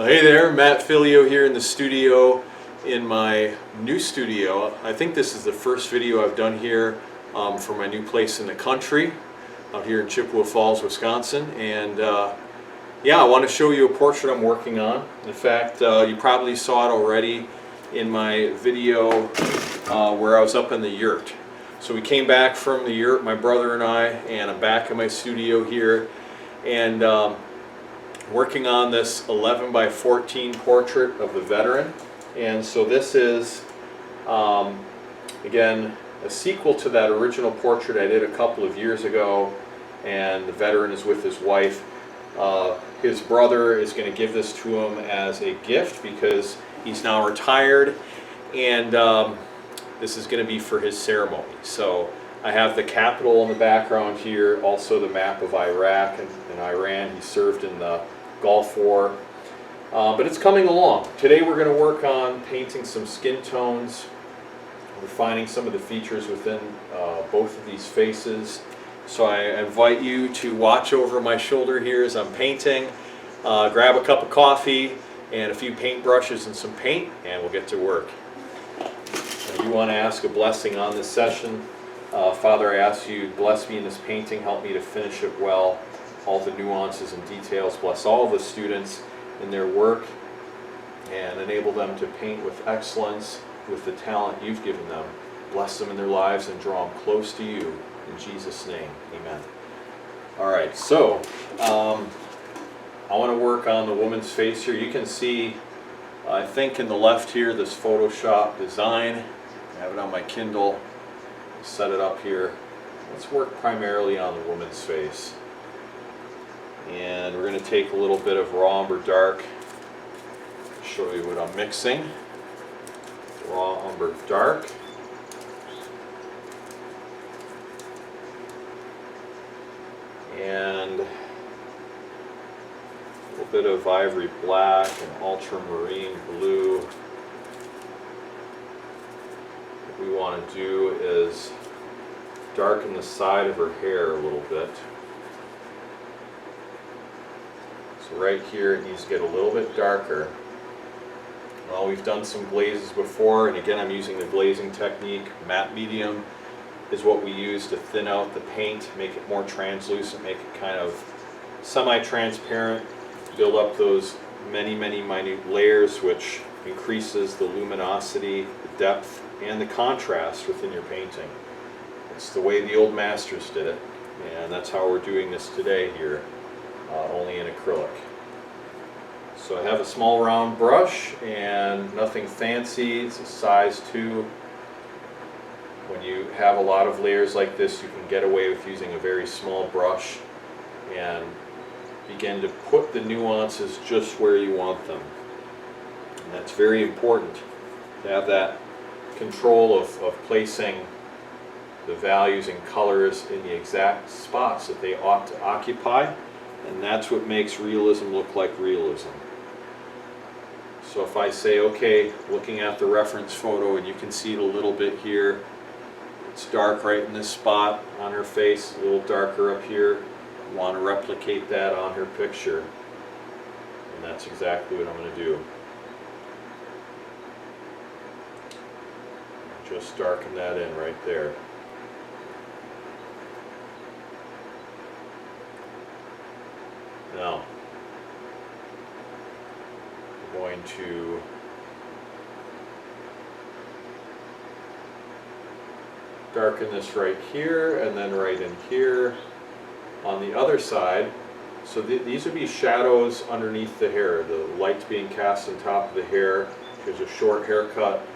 Hey there, mattphilleo here in the studio, in my new studio. I think this is the first video I've done here for my new place in the country, out here in Chippewa Falls, Wisconsin. And yeah, I want to show you a portrait I'm working on. In fact, you probably saw it already in my video where I was up in the yurt. So we came back from the yurt, my brother and I'm back in my studio here, and working on this 11 by 14 portrait of the veteran. And so this is again a sequel to that original portrait I did a couple of years ago, and the veteran is with his wife. His brother is going to give this to him as a gift because he's now retired, and this is going to be for his ceremony. So I have the Capitol in the background here, also the map of Iraq and Iran. He served in the Gulf War, but it's coming along. Today we're going to work on painting some skin tones, refining some of the features within both of these faces. So I invite you to watch over my shoulder here as I'm painting. Grab a cup of coffee and a few paint brushes and some paint, and we'll get to work. If you want to ask a blessing on this session, Father, I ask you to bless me in this painting, help me to finish it well, all the nuances and details, bless all the students in their work, and enable them to paint with excellence, with the talent you've given them. Bless them in their lives and draw them close to you. In Jesus' name, amen. Alright, so I want to work on the woman's face here. You can see, I think in the left here, this Photoshop design. I have it on my Kindle. Set it up here. Let's work primarily on the woman's face. And we're going to take a little bit of raw umber dark. Show you what I'm mixing. Raw umber dark. And a little bit of ivory black and ultramarine blue. What we want to do is darken the side of her hair a little bit. So right here it needs to get a little bit darker. Well, we've done some glazes before, and again I'm using the glazing technique. Matte medium is what we use to thin out the paint, make it more translucent, make it kind of semi-transparent, build up those many minute layers, which increases the luminosity, the depth, and the contrast within your painting. It's the way the old masters did it, and that's how we're doing this today here, only in acrylic. So I have a small round brush and nothing fancy. It's a size 2. When you have a lot of layers like this, you can get away with using a very small brush and begin to put the nuances just where you want them. And that's very important, to have that control of placing the values and colors in the exact spots that they ought to occupy, and that's what makes realism look like realism. So if I say, okay, looking at the reference photo, and you can see it a little bit here, it's dark right in this spot on her face, a little darker up here. I want to replicate that on her picture, and that's exactly what I'm going to do. Just darken that in right there. Now, I'm going to darken this right here and then right in here on the other side. So these would be shadows underneath the hair, the light's being cast on top of the hair. There's a short haircut,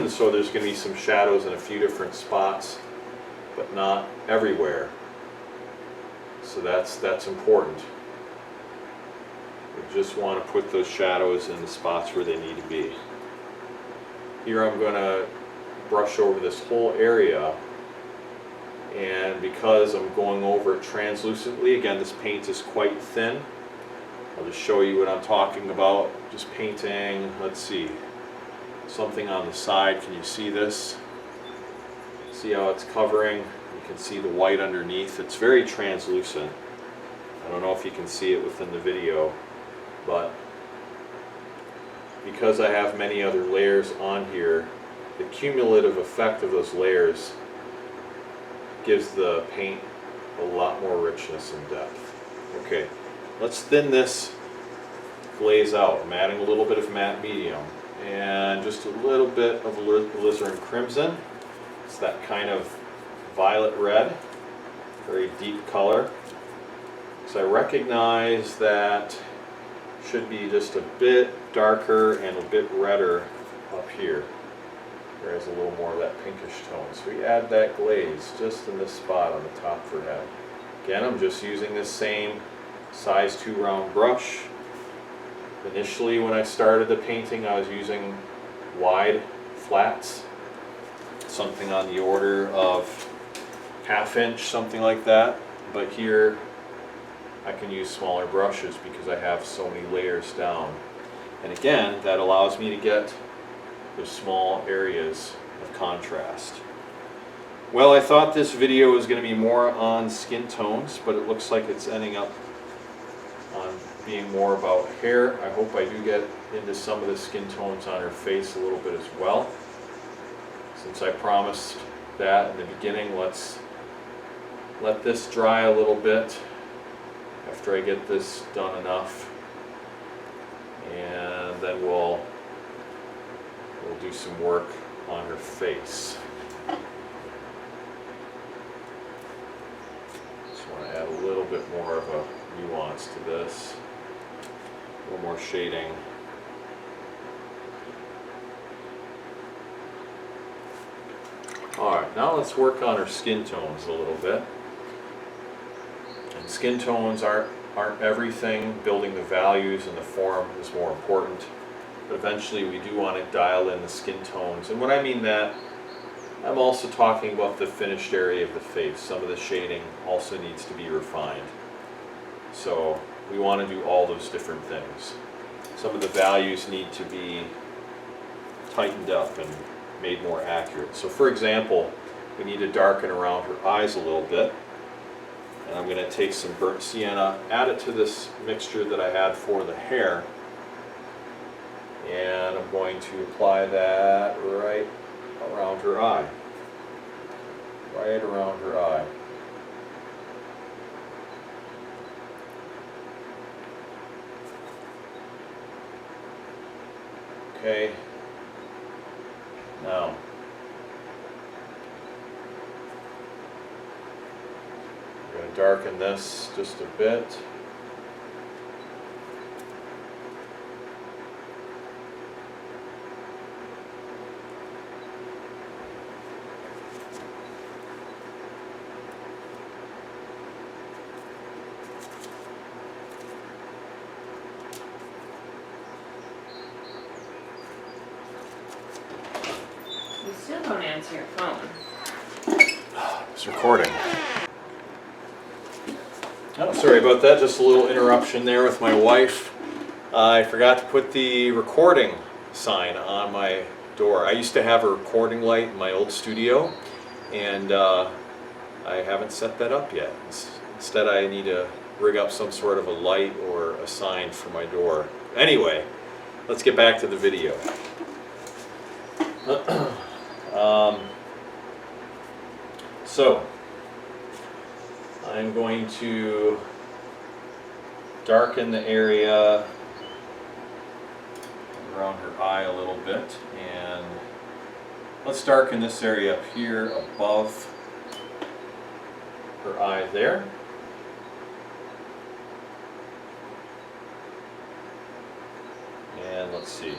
so there's going to be some shadows in a few different spots, but not everywhere. So that's important. We just want to put those shadows in the spots where they need to be. Here I'm going to brush over this whole area, and because I'm going over it translucently, again this paint is quite thin. I'll just show you what I'm talking about. Just painting, let's see, something on the side. Can you see this? See how it's covering? You can see the white underneath. It's very translucent. I don't know if you can see it within the video, but because I have many other layers on here, the cumulative effect of those layers gives the paint a lot more richness and depth. Okay, let's thin this glaze out. I'm adding a little bit of matte medium and just a little bit of alizarin crimson. It's that kind of violet red, very deep color. So I recognize that should be just a bit darker and a bit redder up here. There's a little more of that pinkish tone. So we add that glaze just in this spot on the top of her head. Again, I'm just using this same size 2 round brush. Initially when I started the painting I was using wide flats, something on the order of 1/2 inch, something like that. But here I can use smaller brushes because I have so many layers down. And again, that allows me to get those small areas of contrast. Well, I thought this video was going to be more on skin tones, but it looks like it's ending up on being more about hair. I hope I do get into some of the skin tones on her face a little bit as well. Since I promised that in the beginning, let's let this dry a little bit after I get this done enough, and then we'll do some work on her face. Just want to add a little bit more of a nuance to this, a little more shading. Alright, now let's work on her skin tones a little bit. And skin tones aren't everything. Building the values and the form is more important. But eventually we do want to dial in the skin tones. And when I mean that, I'm also talking about the finished area of the face. Some of the shading also needs to be refined. So we want to do all those different things. Some of the values need to be tightened up and made more accurate. So for example, we need to darken around her eyes a little bit. And I'm going to take some burnt sienna, add it to this mixture that I had for the hair. And I'm going to apply that right around her eye. Right around her eye. Okay. Now, I'm going to darken this just a bit. You still don't answer your phone. It's recording. Oh, sorry about that. Just a little interruption there with my wife. I forgot to put the recording sign on my door. I used to have a recording light in my old studio, and I haven't set that up yet. Instead, I need to rig up some sort of a light or a sign for my door. Anyway, let's get back to the video. So, I'm going to darken the area around her eye a little bit, and let's darken this area up here above her eye there. And let's see.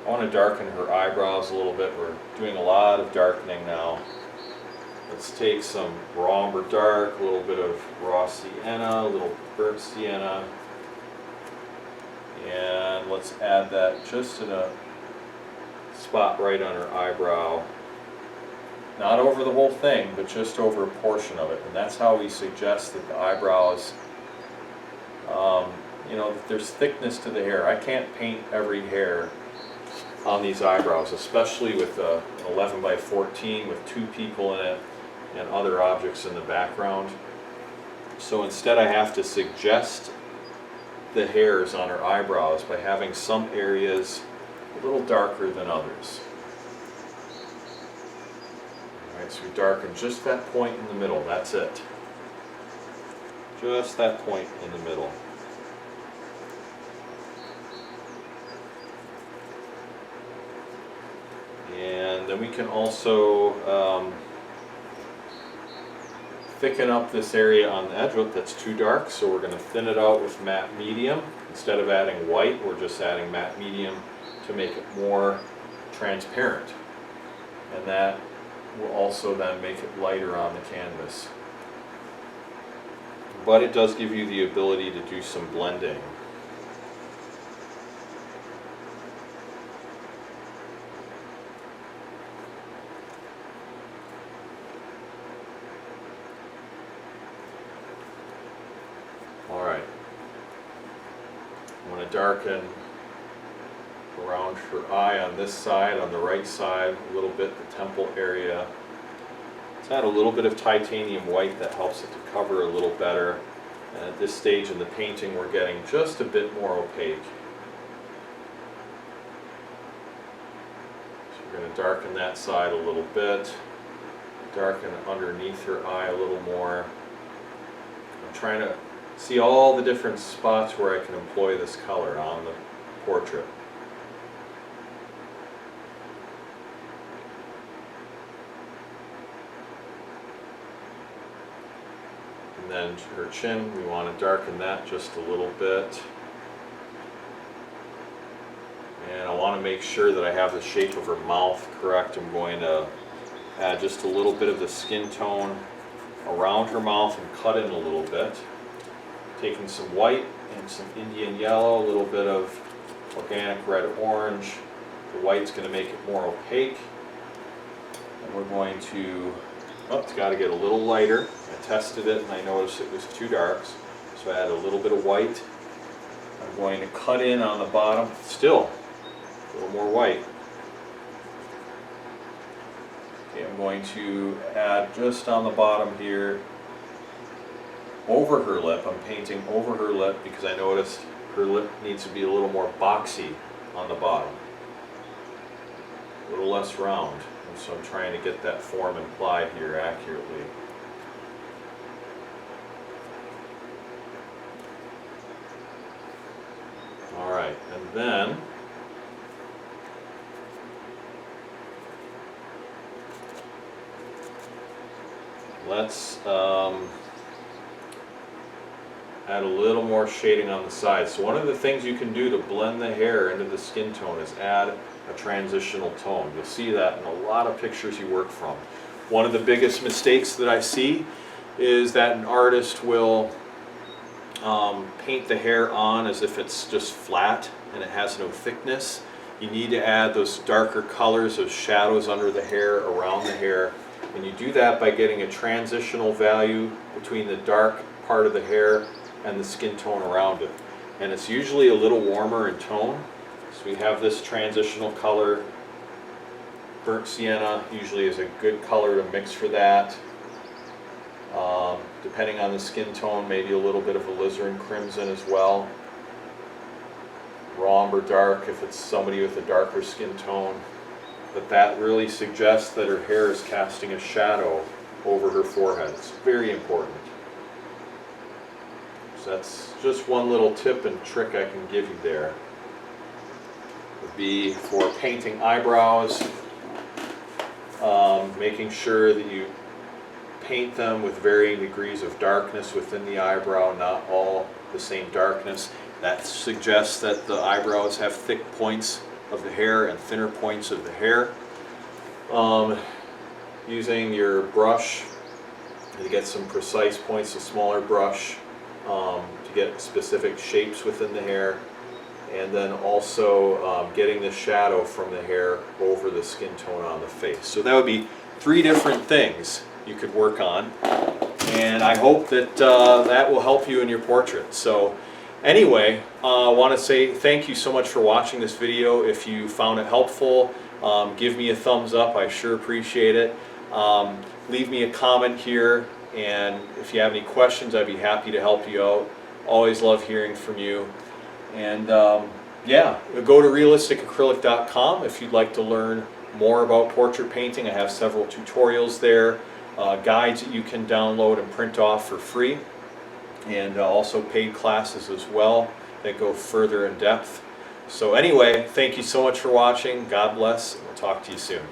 I want to darken her eyebrows a little bit. We're doing a lot of darkening now. Let's take some raw umber dark, a little bit of raw sienna, a little burnt sienna, and let's add that just in a spot right on her eyebrow. Not over the whole thing, but just over a portion of it. And that's how we suggest that the eyebrows, that there's thickness to the hair. I can't paint every hair on these eyebrows, especially with an 11 by 14 with 2 people in it and other objects in the background. So instead I have to suggest the hairs on her eyebrows by having some areas a little darker than others. Alright, so we darken just that point in the middle, that's it. Just that point in the middle. And then we can also thicken up this area on the edge. That's too dark, so we're going to thin it out with matte medium. Instead of adding white, we're just adding matte medium to make it more transparent. And that will also then make it lighter on the canvas. But it does give you the ability to do some blending. Alright, I'm going to darken around her eye on this side, on the right side, a little bit, the temple area. Let's add a little bit of titanium white that helps it to cover a little better. And at this stage in the painting we're getting just a bit more opaque. So we're going to darken that side a little bit, darken underneath her eye a little more. I'm trying to see all the different spots where I can employ this color on the portrait. And then her chin, we want to darken that just a little bit. And I want to make sure that I have the shape of her mouth correct. I'm going to add just a little bit of the skin tone around her mouth and cut in a little bit. Taking some white and some Indian yellow, a little bit of organic red orange. The white's going to make it more opaque. And we're going to, oh, it's got to get a little lighter. I tested it and I noticed it was too dark, so I add a little bit of white. I'm going to cut in on the bottom, still a little more white. Okay, I'm going to add just on the bottom here, over her lip. I'm painting over her lip because I noticed her lip needs to be a little more boxy on the bottom, a little less round. And so I'm trying to get that form implied here accurately. Alright, and then let's add a little more shading on the sides. So one of the things you can do to blend the hair into the skin tone is add a transitional tone. You'll see that in a lot of pictures you work from. One of the biggest mistakes that I see is that an artist will paint the hair on as if it's just flat and it has no thickness. You need to add those darker colors, those shadows under the hair, around the hair. And you do that by getting a transitional value between the dark part of the hair and the skin tone around it. And it's usually a little warmer in tone. So we have this transitional color. Burnt sienna usually is a good color to mix for that. Depending on the skin tone, maybe a little bit of alizarin crimson as well. Raw umber dark if it's somebody with a darker skin tone. But that really suggests that her hair is casting a shadow over her forehead. It's very important. So that's just one little tip and trick I can give you there. Would be for painting eyebrows, making sure that you paint them with varying degrees of darkness within the eyebrow, not all the same darkness. That suggests that the eyebrows have thick points of the hair and thinner points of the hair. Using your brush to get some precise points, a smaller brush to get specific shapes within the hair, and then also getting the shadow from the hair over the skin tone on the face. So that would be 3 different things you could work on, and I hope that that will help you in your portrait. So anyway, I want to say thank you so much for watching this video. If you found it helpful, give me a thumbs up. I sure appreciate it. Leave me a comment here, And if you have any questions, I'd be happy to help you out. Always love hearing from you. And yeah, go to realisticacrylic.com if you'd like to learn more about portrait painting. I have several tutorials there, guides that you can download and print off for free, and also paid classes as well that go further in depth. So anyway, thank you so much for watching. God bless, and we'll talk to you soon.